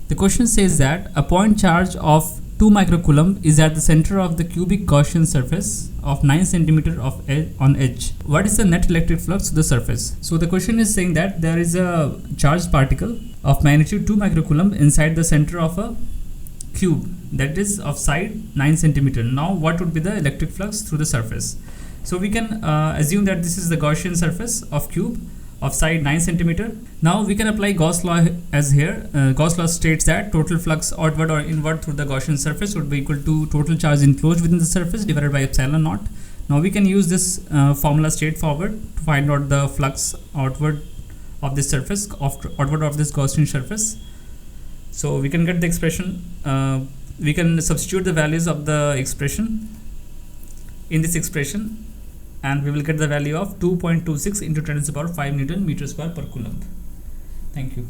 The question says that a point charge of 2 microcoulomb is at the center of the cubic Gaussian surface of 9 centimeter on edge. What is the net electric flux to the surface? So the question is saying that there is a charged particle of magnitude 2 microcoulomb inside the center of a cube that is of side 9 centimeter. Now what would be the electric flux through the surface? So we can assume that this is the Gaussian surface of cube of side 9 centimeter. Now we can apply Gauss law as here. Gauss law states that total flux outward or inward through the Gaussian surface would be equal to total charge enclosed within the surface divided by epsilon naught. Now we can use this formula straightforward to find out the flux outward of this surface, outward of this Gaussian surface. So we can get the expression, we can substitute the values of the expression in this expression, and we will get the value of 2.26 into 10 to the power 5 Newton meter square per coulomb. Thank you.